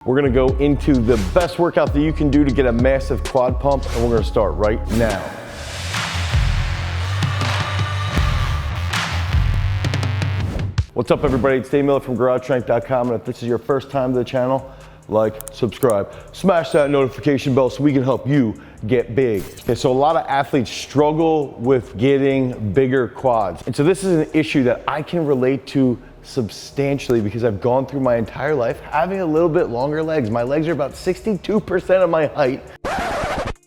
We're gonna go into the best workout that you can do to get a massive quad pump, and we're gonna start right now. What's up everybody, it's Dane Miller from GarageStrength.com, and if this is your first time to the channel, like, subscribe, smash that notification bell so we can help you get big. Okay, so a lot of athletes struggle with getting bigger quads. And so this is an issue that I can relate to substantially because I've gone through my entire life having a little bit longer legs. My legs are about 62% of my height.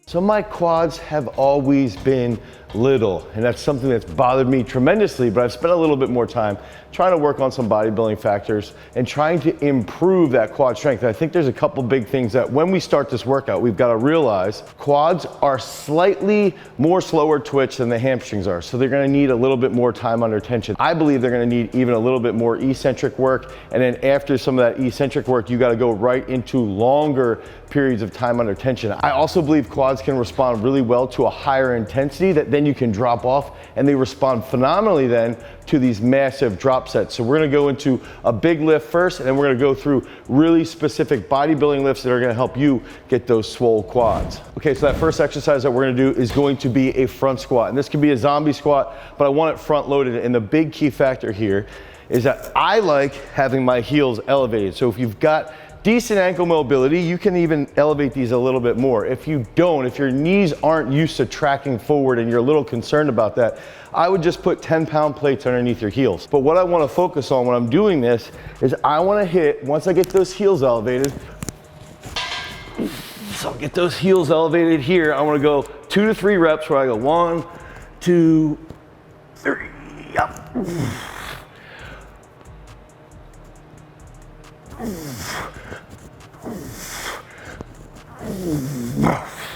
So my quads have always been little, and that's something that's bothered me tremendously, but I've spent a little bit more time trying to work on some bodybuilding factors and trying to improve that quad strength. And I think there's a couple big things that when we start this workout, we've got to realize quads are slightly more slower twitch than the hamstrings are. So they're gonna need a little bit more time under tension. I believe they're gonna need even a little bit more eccentric work. And then after some of that eccentric work, you gotta go right into longer periods of time under tension. I also believe quads can respond really well to a higher intensity that then you can drop off, and they respond phenomenally then to these massive drop sets. So we're gonna go into a big lift first, and then we're gonna go through really specific bodybuilding lifts that are gonna help you get those swole quads. Okay, so that first exercise that we're gonna do is going to be a front squat. And this can be a zombie squat, but I want it front loaded. And the big key factor here is that I like having my heels elevated. So if you've got decent ankle mobility, you can even elevate these a little bit more. If you don't, if your knees aren't used to tracking forward and you're a little concerned about that, I would just put 10-pound plates underneath your heels. But what I want to focus on when I'm doing this is I want to hit, once I get those heels elevated, so I'll get those heels elevated here, I want to go 2 to 3 reps where I go 1, 2, 3, yep.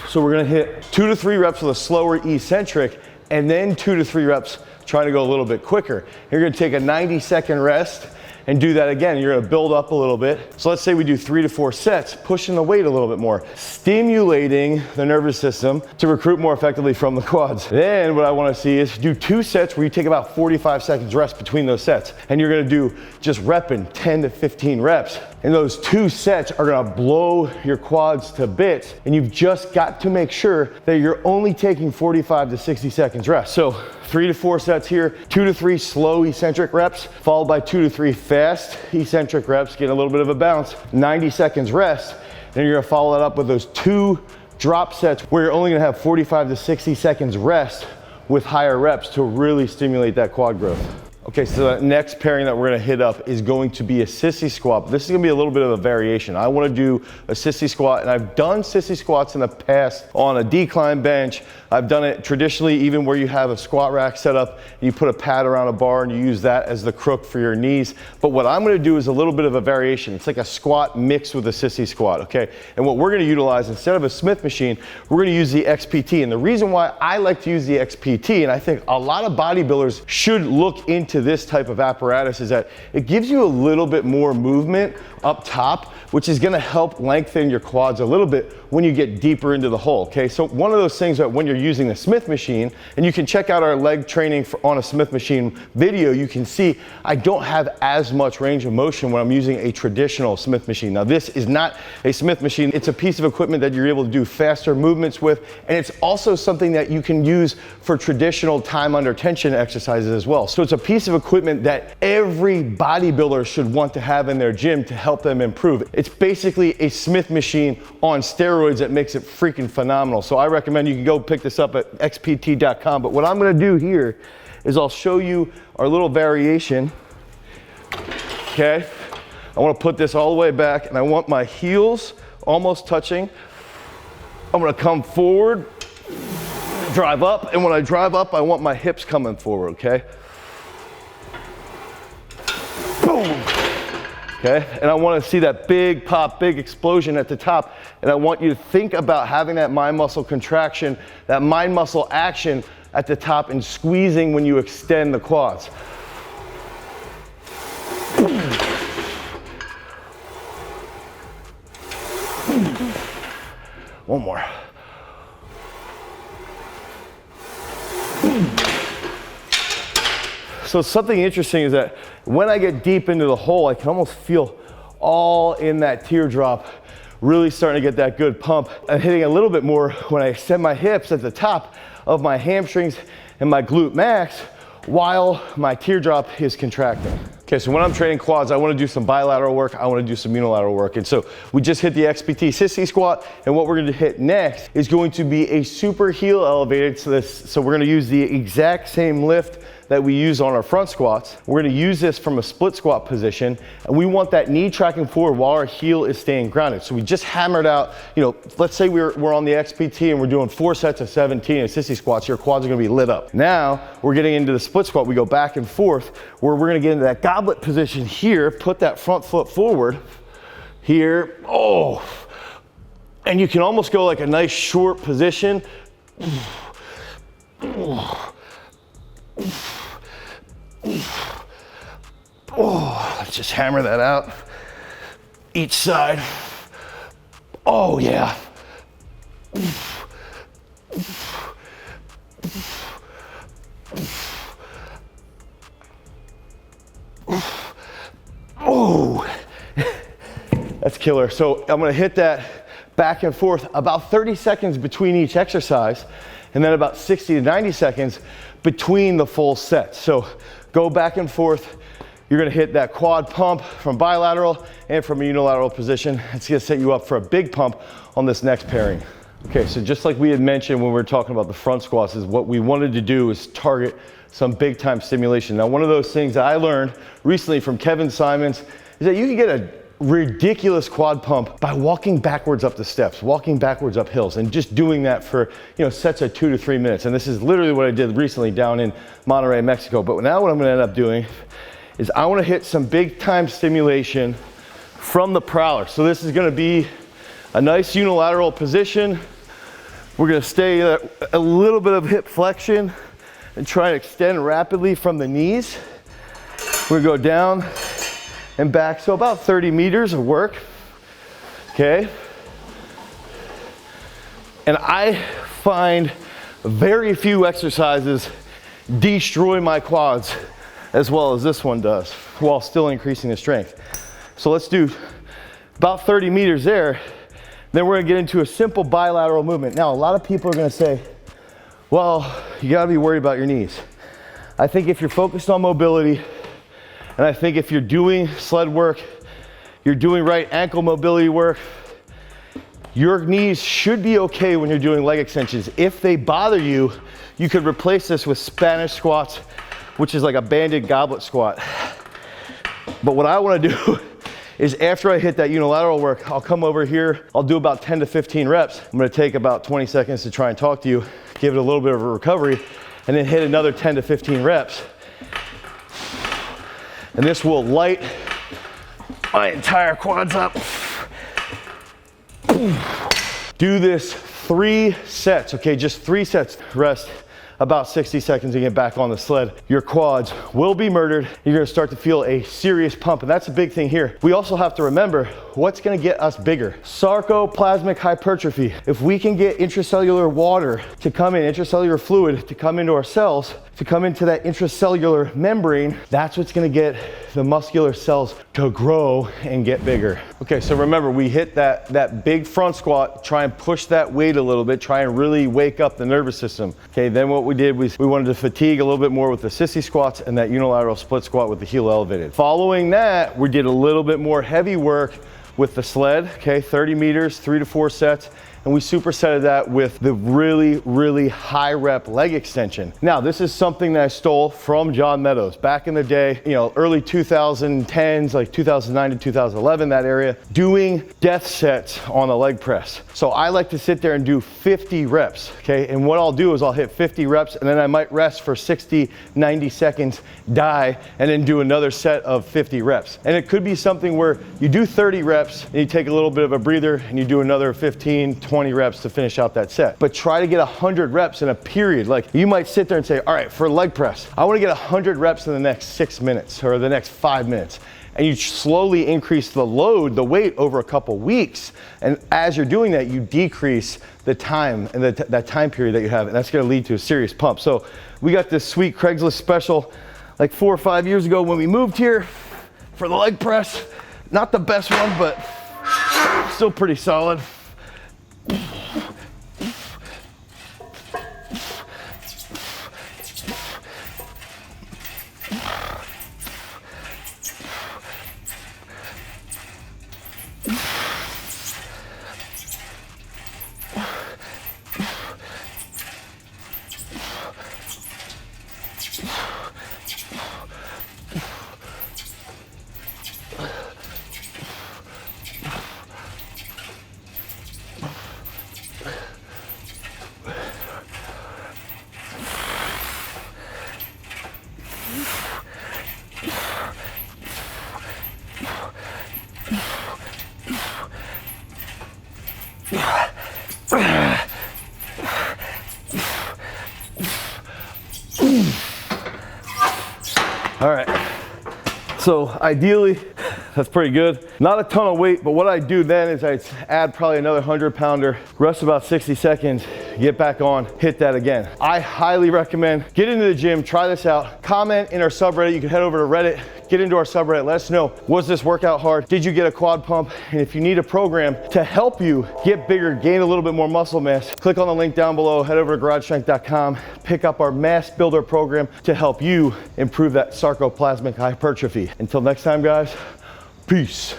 So we're gonna hit 2 to 3 reps with a slower eccentric, and then 2 to 3 reps trying to go a little bit quicker. You're gonna take a 90-second rest and do that again. You're gonna build up a little bit. So let's say we do 3 to 4 sets, pushing the weight a little bit more, stimulating the nervous system to recruit more effectively from the quads. Then what I wanna see is do 2 sets where you take about 45 seconds rest between those sets. And you're gonna do just repping 10 to 15 reps. And those 2 sets are gonna blow your quads to bits. And you've just got to make sure that you're only taking 45 to 60 seconds rest. So 3 to 4 sets here, 2 to 3 slow eccentric reps, followed by 2 to 3 fast eccentric reps, getting a little bit of a bounce, 90 seconds rest. Then you're gonna follow that up with those 2 drop sets where you're only gonna have 45 to 60 seconds rest with higher reps to really stimulate that quad growth. Okay, so the next pairing that we're gonna hit up is going to be a sissy squat. This is gonna be a little bit of a variation. I wanna do a sissy squat, and I've done sissy squats in the past on a decline bench. I've done it traditionally even where you have a squat rack set up, and you put a pad around a bar and you use that as the crook for your knees. But what I'm gonna do is a little bit of a variation. It's like a squat mixed with a sissy squat, okay? And what we're gonna utilize, instead of a Smith machine, we're gonna use the XPT. And the reason why I like to use the XPT, and I think a lot of bodybuilders should look into this type of apparatus, is that it gives you a little bit more movement up top, which is gonna help lengthen your quads a little bit when you get deeper into the hole, okay? So one of those things that when you're using the Smith machine, and you can check out our leg training on a Smith machine video, you can see I don't have as much range of motion when I'm using a traditional Smith machine. Now this is not a Smith machine, it's a piece of equipment that you're able to do faster movements with, and it's also something that you can use for traditional time under tension exercises as well. So it's a piece of equipment that every bodybuilder should want to have in their gym to help them improve. It's basically a Smith machine on steroids that makes it freaking phenomenal. So I recommend you can go pick this up at xpt.com. But what I'm gonna do here is I'll show you our little variation, okay? I wanna put this all the way back, and I want my heels almost touching. I'm gonna come forward, drive up, and when I drive up, I want my hips coming forward, okay? Boom. Okay, and I want to see that big pop, big explosion at the top, and I want you to think about having that mind muscle contraction, that mind muscle action at the top, and squeezing when you extend the quads. One more. So something interesting is that when I get deep into the hole, I can almost feel all in that teardrop, really starting to get that good pump. I'm hitting a little bit more when I extend my hips at the top of my hamstrings and my glute max while my teardrop is contracting. Okay, so when I'm training quads, I wanna do some bilateral work, I wanna do some unilateral work. And so we just hit the XPT sissy squat, and what we're gonna hit next is going to be a super heel elevated. So we're gonna use the exact same lift that we use on our front squats. We're gonna use this from a split squat position, and we want that knee tracking forward while our heel is staying grounded. So we just hammered out, let's say we're on the XPT and we're doing 4 sets of 17 in sissy squats, your quads are gonna be lit up. Now, we're getting into the split squat, we go back and forth, where we're gonna get into that goblet position here, put that front foot forward, here, and you can almost go like a nice short position. Let's just hammer that out. Each side. Oh yeah. Oh, that's killer. So I'm gonna hit that back and forth about 30 seconds between each exercise, and then about 60 to 90 seconds between the full set. So go back and forth. You're gonna hit that quad pump from bilateral and from a unilateral position. It's gonna set you up for a big pump on this next pairing. Okay, so just like we had mentioned when we were talking about the front squats, is what we wanted to do is target some big time stimulation. Now, one of those things that I learned recently from Kevin Simons is that you can get a ridiculous quad pump by walking backwards up the steps, walking backwards up hills, and just doing that for sets of 2 to 3 minutes. And this is literally what I did recently down in Monterrey, Mexico. But now what I'm gonna end up doing is I wanna hit some big time stimulation from the prowler. So this is gonna be a nice unilateral position. We're gonna stay a little bit of hip flexion and try and extend rapidly from the knees. We're gonna go down and back, so about 30 meters of work, okay? And I find very few exercises destroy my quads as well as this one does, while still increasing the strength. So let's do about 30 meters there. Then we're gonna get into a simple bilateral movement. Now, a lot of people are gonna say, well, you gotta be worried about your knees. I think if you're focused on mobility, and I think if you're doing sled work, you're doing right ankle mobility work, your knees should be okay when you're doing leg extensions. If they bother you, you could replace this with Spanish squats, which is like a banded goblet squat. But what I wanna do is after I hit that unilateral work, I'll come over here, I'll do about 10 to 15 reps. I'm gonna take about 20 seconds to try and talk to you, give it a little bit of a recovery, and then hit another 10 to 15 reps. And this will light my entire quads up. Do this 3 sets, okay? Just 3 sets. Rest about 60 seconds and get back on the sled. Your quads will be murdered. You're gonna start to feel a serious pump, and that's a big thing here. We also have to remember what's gonna get us bigger. Sarcoplasmic hypertrophy. If we can get intracellular water to come in, intracellular fluid to come into our cells, to come into that intracellular membrane, that's what's gonna get the muscular cells to grow and get bigger. Okay, so remember, we hit that big front squat, try and push that weight a little bit, try and really wake up the nervous system. Okay, then what we did was we wanted to fatigue a little bit more with the sissy squats and that unilateral split squat with the heel elevated. Following that, we did a little bit more heavy work with the sled, okay, 30 meters, 3 to 4 sets. And we supersetted that with the really, really high rep leg extension. Now, this is something that I stole from John Meadows back in the day, early 2010s, like 2009 to 2011, that area, doing death sets on a leg press. So I like to sit there and do 50 reps, okay? And what I'll do is I'll hit 50 reps and then I might rest for 60, 90 seconds, die, and then do another set of 50 reps. And it could be something where you do 30 reps and you take a little bit of a breather and you do another 15, 20 reps to finish out that set. But try to get 100 reps in a period. Like, you might sit there and say, all right, for leg press, I want to get 100 reps in the next 6 minutes or the next 5 minutes. And you slowly increase the load, the weight over a couple weeks. And as you're doing that, you decrease the time and that time period that you have. And that's going to lead to a serious pump. So we got this sweet Craigslist special like 4 or 5 years ago when we moved here for the leg press. Not the best one, but still pretty solid. All right, so ideally, that's pretty good. Not a ton of weight, but what I do then is I add probably another 100-pounder, rest about 60 seconds, get back on, hit that again. I highly recommend get into the gym, try this out, comment in our subreddit. You can head over to Reddit, get into our subreddit, let us know, was this workout hard? Did you get a quad pump? And if you need a program to help you get bigger, gain a little bit more muscle mass, click on the link down below, head over to garagestrength.com, pick up our mass builder program to help you improve that sarcoplasmic hypertrophy. Until next time, guys, peace.